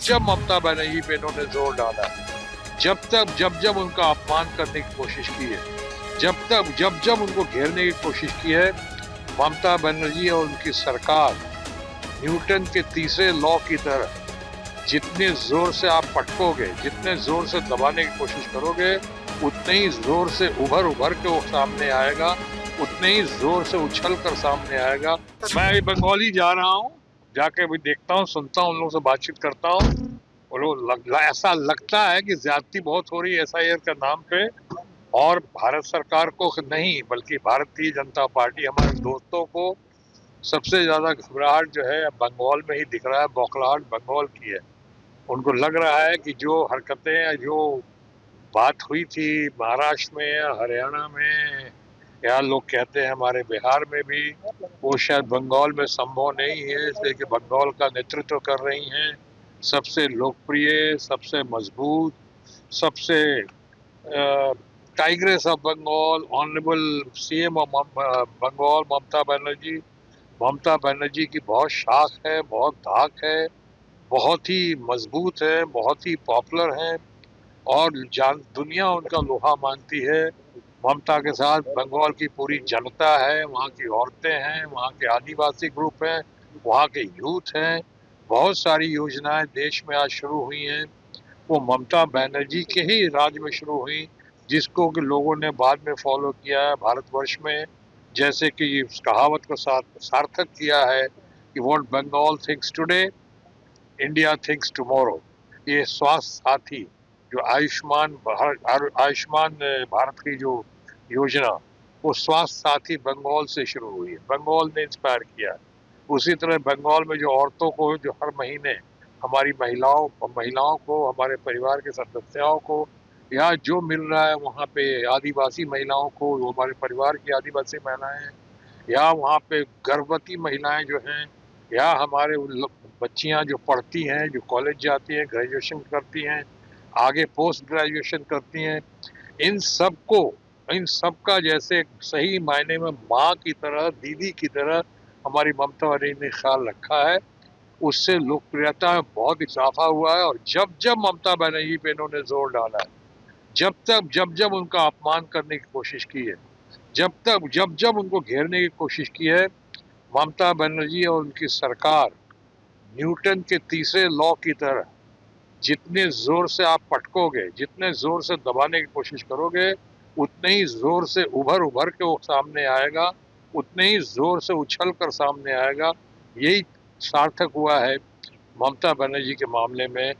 जब ममता बनर्जी पे इन्होंने जोर डाला है, जब उनका अपमान करने की कोशिश की है, जब उनको घेरने की कोशिश की है, ममता बनर्जी और उनकी सरकार न्यूटन के तीसरे लॉ की तरह जितने जोर से आप पटकोगे, जितने जोर से दबाने की कोशिश करोगे, उतने ही जोर से उभर के वो सामने आएगा, उतने ही जोर से उछल कर सामने आएगा। मैं अभी बंगाली जा रहा हूँ, जाके अभी देखता हूँ, सुनता हूँ, उन लोगों से बातचीत करता हूँ। वो लोग ऐसा लगता है कि ज्यादती बहुत हो रही है एसआईआर के नाम पे, और भारत सरकार को नहीं बल्कि भारतीय जनता पार्टी हमारे दोस्तों को सबसे ज्यादा घबराहट जो है बंगाल में ही दिख रहा है, बौखलाहट बंगाल की है। उनको लग रहा है कि जो हरकतें, जो बात हुई थी महाराष्ट्र में या हरियाणा में, या लोग कहते हैं हमारे बिहार में भी, वो शायद बंगाल में संभव नहीं है, इसलिए कि बंगाल का नेतृत्व कर रही हैं सबसे लोकप्रिय, सबसे मजबूत, सबसे tigress of Bengal, honourable CM of Bengal Mamata Banerjee की बहुत शाख है, बहुत धाक है, बहुत ही मजबूत है, बहुत ही पॉपुलर है, और दुनिया उनका लोहा मानती है। ममता के साथ बंगाल की पूरी जनता है, वहाँ की औरतें हैं, वहाँ के आदिवासी ग्रुप हैं, वहाँ के यूथ हैं। बहुत सारी योजनाएं देश में आज शुरू हुई हैं, वो ममता बनर्जी के ही राज में शुरू हुई, जिसको कि लोगों ने बाद में फॉलो किया है भारतवर्ष में। जैसे कि इस कहावत को सार्थक किया है कि what Bengal thinks today, India thinks tomorrow. ये स्वास्थ्य साथी जो आयुष्मान भारत की जो योजना, वो स्वास्थ्य साथी बंगाल से शुरू हुई है, बंगाल ने इंस्पायर किया है। उसी तरह बंगाल में जो औरतों को जो हर महीने हमारी महिलाओं को, हमारे परिवार के सदस्यों को या जो मिल रहा है, वहाँ पे आदिवासी महिलाओं को, जो हमारे परिवार की आदिवासी महिलाएं हैं, या वहाँ पे गर्भवती महिलाएं जो हैं, या हमारे बच्चियां जो पढ़ती हैं, जो कॉलेज जाती हैं, ग्रेजुएशन करती हैं, आगे पोस्ट ग्रेजुएशन करती हैं, इन सबको, इन सबका जैसे सही मायने में माँ की तरह, दीदी की तरह हमारी ममता बनर्जी ने ख्याल रखा है। उससे लोकप्रियता में बहुत इजाफा हुआ है, और जब ममता बनर्जी पे इन्होंने जोर डाला है, जब उनका अपमान करने की कोशिश की है, जब उनको घेरने की कोशिश की है, ममता बनर्जी और उनकी सरकार न्यूटन के तीसरे लॉ की तरह जितने जोर से आप पटकोगे, जितने जोर से दबाने की कोशिश करोगे, उतने ही जोर से उभर के वो सामने आएगा, उतने ही जोर से उछल कर सामने आएगा। यही सार्थक हुआ है ममता बनर्जी के मामले में।